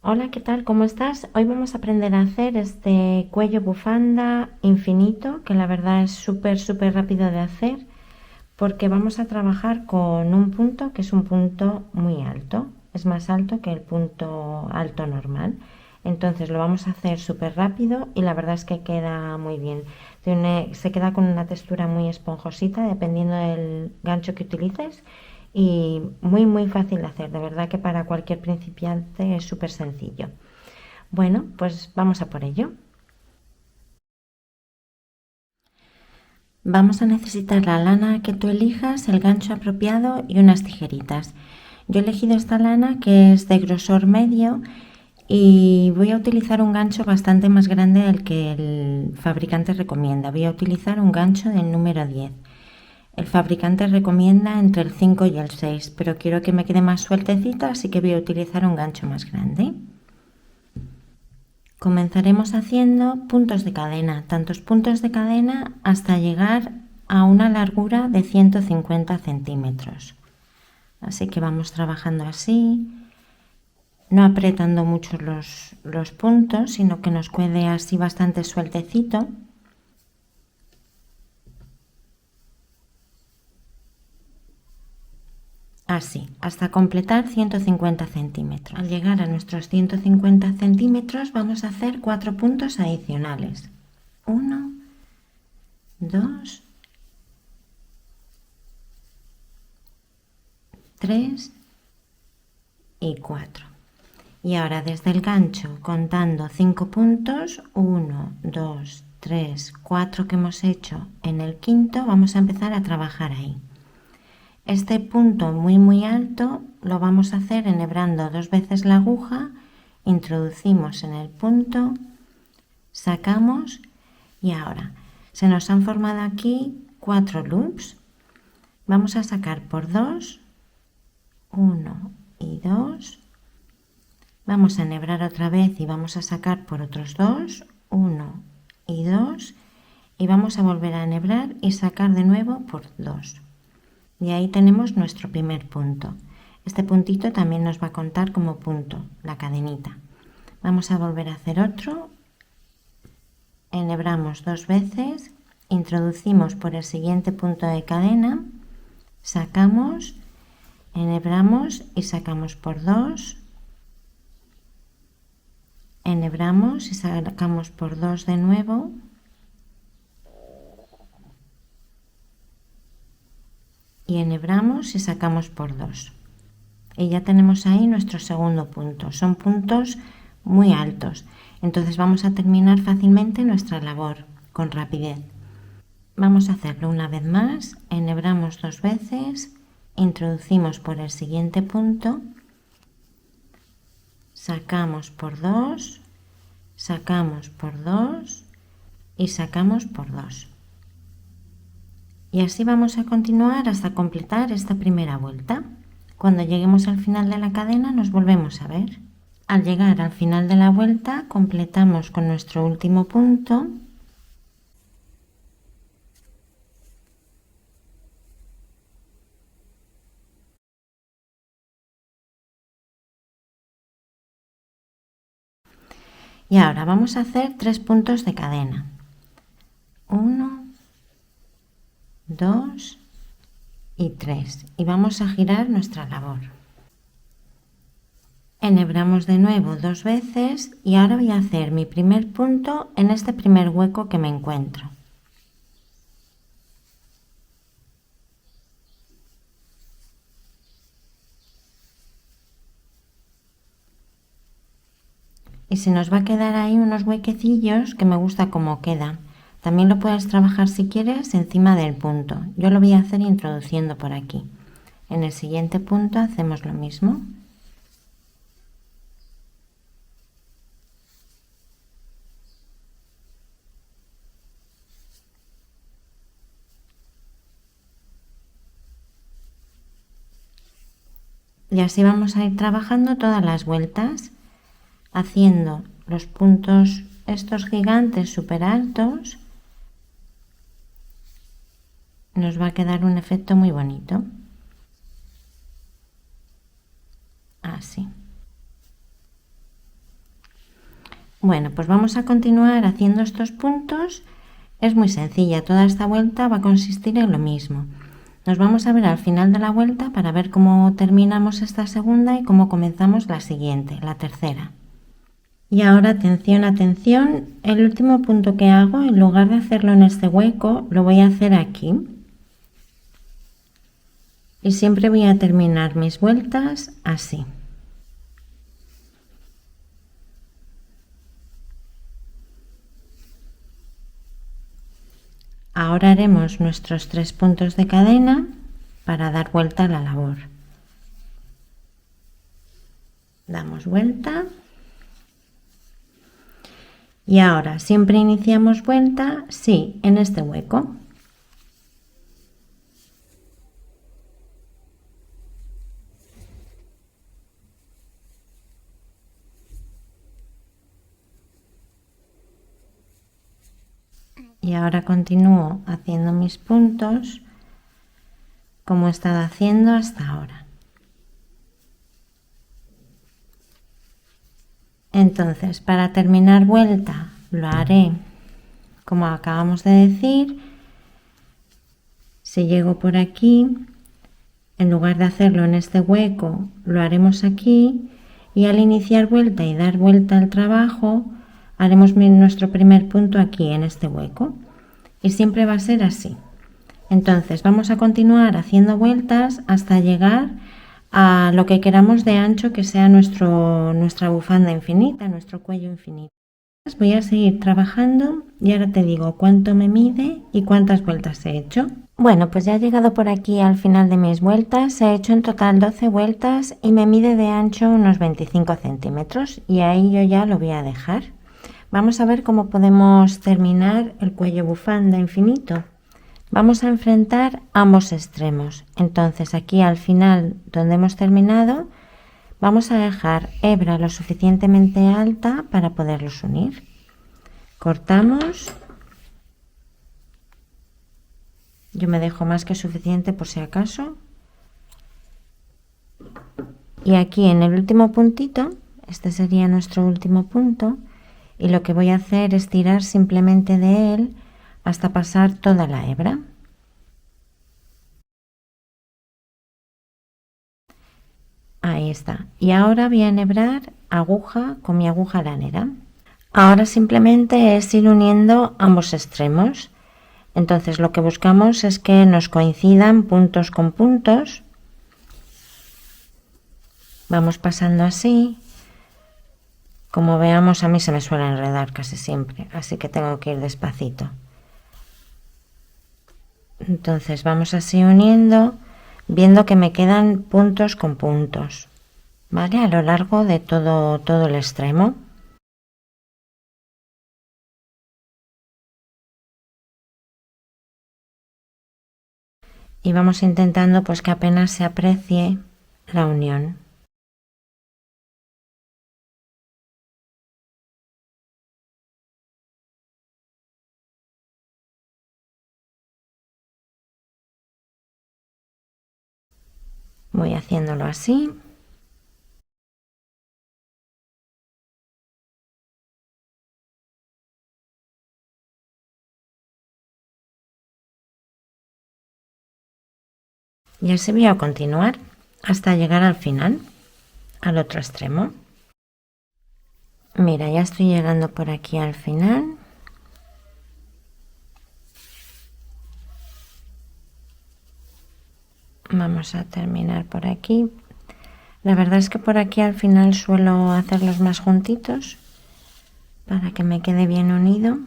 Hola, ¿qué tal? ¿Cómo estás? Hoy vamos a aprender a hacer este cuello bufanda infinito, que la verdad es súper rápido de hacer, porque vamos a trabajar con un punto que es un punto muy alto, es más alto que el punto alto normal. Entonces lo vamos a hacer súper rápido y la verdad es que queda muy bien. Se queda con una textura muy esponjosita dependiendo del gancho que utilices y muy fácil de hacer. De verdad que para cualquier principiante es súper sencillo. Bueno, pues vamos a por ello. Vamos a necesitar la lana que tú elijas, el gancho apropiado y unas tijeritas. Yo he elegido esta lana que es de grosor medio y voy a utilizar un gancho bastante más grande del que el fabricante recomienda. Voy a utilizar un gancho del número 10. El fabricante recomienda entre el 5 y el 6, pero quiero que me quede más sueltecita, así que voy a utilizar un gancho más grande. Comenzaremos haciendo puntos de cadena, tantos puntos de cadena hasta llegar a una largura de 150 centímetros. Así que vamos trabajando así, no apretando mucho los puntos, sino que nos quede así bastante sueltecito. Así, hasta completar 150 centímetros. Al llegar a nuestros 150 centímetros vamos a hacer 4 puntos adicionales. 1, 2, 3 y 4. Y ahora desde el gancho, contando 5 puntos, 1, 2, 3, 4 que hemos hecho en el quinto, vamos a empezar a trabajar ahí. Este punto muy alto lo vamos a hacer enhebrando 2 veces la aguja, introducimos en el punto, sacamos y ahora se nos han formado aquí 4 loops. Vamos a sacar por 2, 1 y 2. Vamos a enhebrar otra vez y vamos a sacar por otros 2, 1 y 2. Y vamos a volver a enhebrar y sacar de nuevo por 2. Y ahí tenemos nuestro primer punto. Este puntito también nos va a contar como punto, la cadenita. Vamos a volver a hacer otro. Enhebramos 2 veces, introducimos por el siguiente punto de cadena, sacamos, enhebramos y sacamos por 2. Enhebramos y sacamos por 2 de nuevo. Y enhebramos y sacamos por 2. Y ya tenemos ahí nuestro segundo punto. Son puntos muy altos. Entonces vamos a terminar fácilmente nuestra labor con rapidez. Vamos a hacerlo una vez más. Enhebramos 2 veces. Introducimos por el siguiente punto. Sacamos por 2. Sacamos por 2. Y sacamos por 2. Y así vamos a continuar hasta completar esta primera vuelta. Cuando lleguemos al final de la cadena nos volvemos a ver. Al llegar al final de la vuelta completamos con nuestro último punto. Y ahora vamos a hacer 3 puntos de cadena. 1, 2 y 3. Y vamos a girar nuestra labor. Enhebramos de nuevo 2 veces y ahora voy a hacer mi primer punto en este primer hueco que me encuentro. Y se nos va a quedar ahí unos huequecillos que me gusta cómo queda. También lo puedes trabajar si quieres encima del punto. Yo lo voy a hacer introduciendo por aquí. En el siguiente punto hacemos lo mismo. Y así vamos a ir trabajando todas las vueltas, haciendo los puntos estos gigantes súper altos. Nos va a quedar un efecto muy bonito. Así. Bueno, pues vamos a continuar haciendo estos puntos. Es muy sencilla, toda esta vuelta va a consistir en lo mismo. Nos vamos a ver al final de la vuelta para ver cómo terminamos esta segunda y cómo comenzamos la siguiente, la tercera. Y ahora atención, atención, el último punto que hago, en lugar de hacerlo en este hueco, lo voy a hacer aquí. Y siempre voy a terminar mis vueltas así. Ahora haremos nuestros 3 puntos de cadena para dar vuelta a la labor. Damos vuelta. Y ahora, ¿siempre iniciamos vuelta? Sí, en este hueco. Y ahora continúo haciendo mis puntos como he estado haciendo hasta ahora. Entonces, para terminar vuelta, lo haré como acabamos de decir. Si llego por aquí, en lugar de hacerlo en este hueco, lo haremos aquí, y al iniciar vuelta y dar vuelta al trabajo, haremos nuestro primer punto aquí en este hueco, y siempre va a ser así. Entonces vamos a continuar haciendo vueltas hasta llegar a lo que queramos de ancho que sea nuestra bufanda infinita, nuestro cuello infinito. Voy a seguir trabajando y ahora te digo cuánto me mide y cuántas vueltas he hecho. Bueno, pues ya he llegado por aquí al final de mis vueltas. He hecho en total 12 vueltas y me mide de ancho unos 25 centímetros, y ahí yo ya lo voy a dejar. Vamos a ver cómo podemos terminar el cuello bufanda infinito. Vamos a enfrentar ambos extremos. Entonces aquí al final donde hemos terminado, vamos a dejar hebra lo suficientemente alta para poderlos unir. Cortamos. Yo me dejo más que suficiente por si acaso. Y aquí en el último puntito, este sería nuestro último punto, y lo que voy a hacer es tirar simplemente de él hasta pasar toda la hebra. Ahí está. Y ahora voy a enhebrar aguja con mi aguja lanera. Ahora simplemente es ir uniendo ambos extremos. Entonces lo que buscamos es que nos coincidan puntos con puntos. Vamos pasando así. Como veamos, a mí se me suele enredar casi siempre, así que tengo que ir despacito. Entonces vamos así uniendo, viendo que me quedan puntos con puntos, ¿vale? A lo largo de todo el extremo. Y vamos intentando pues que apenas se aprecie la unión. Voy haciéndolo así. Y así voy a continuar hasta llegar al final, al otro extremo. Mira, ya estoy llegando por aquí al final. Vamos a terminar por aquí. La verdad es que por aquí al final suelo hacerlos más juntitos para que me quede bien unido.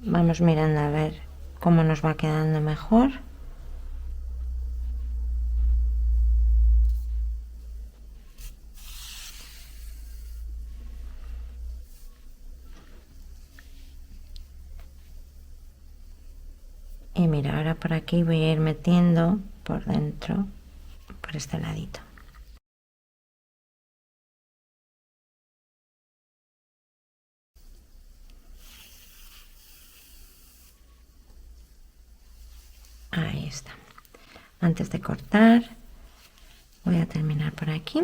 Vamos mirando a ver cómo nos va quedando mejor. Y mira, ahora por aquí voy a ir metiendo por dentro, por este ladito. Ahí está. Antes de cortar, voy a terminar por aquí.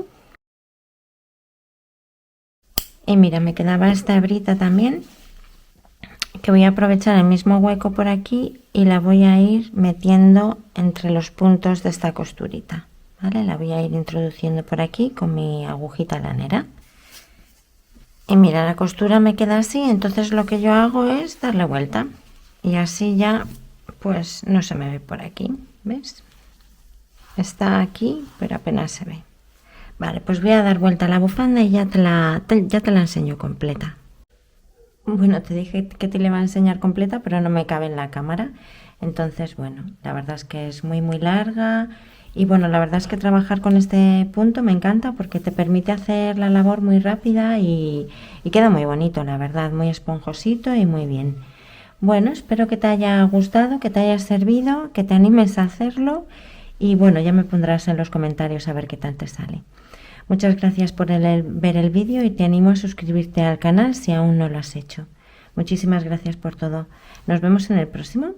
Y mira, me quedaba esta hebrita también, que voy a aprovechar el mismo hueco por aquí y la voy a ir metiendo entre los puntos de esta costurita, ¿vale? La voy a ir introduciendo por aquí con mi agujita lanera. Y mira, la costura me queda así, entonces lo que yo hago es darle vuelta. Y así ya, pues no se me ve por aquí, ¿ves? Está aquí, pero apenas se ve. Vale, pues voy a dar vuelta a la bufanda y ya te la enseño completa. Bueno, te dije que te la iba a enseñar completa, pero no me cabe en la cámara. Entonces, bueno, la verdad es que es muy larga. Y bueno, la verdad es que trabajar con este punto me encanta porque te permite hacer la labor muy rápida y queda muy bonito, la verdad, muy esponjosito y muy bien. Bueno, espero que te haya gustado, que te haya servido, que te animes a hacerlo y bueno, ya me pondrás en los comentarios a ver qué tal te sale. Muchas gracias por ver el vídeo y te animo a suscribirte al canal si aún no lo has hecho. Muchísimas gracias por todo. Nos vemos en el próximo.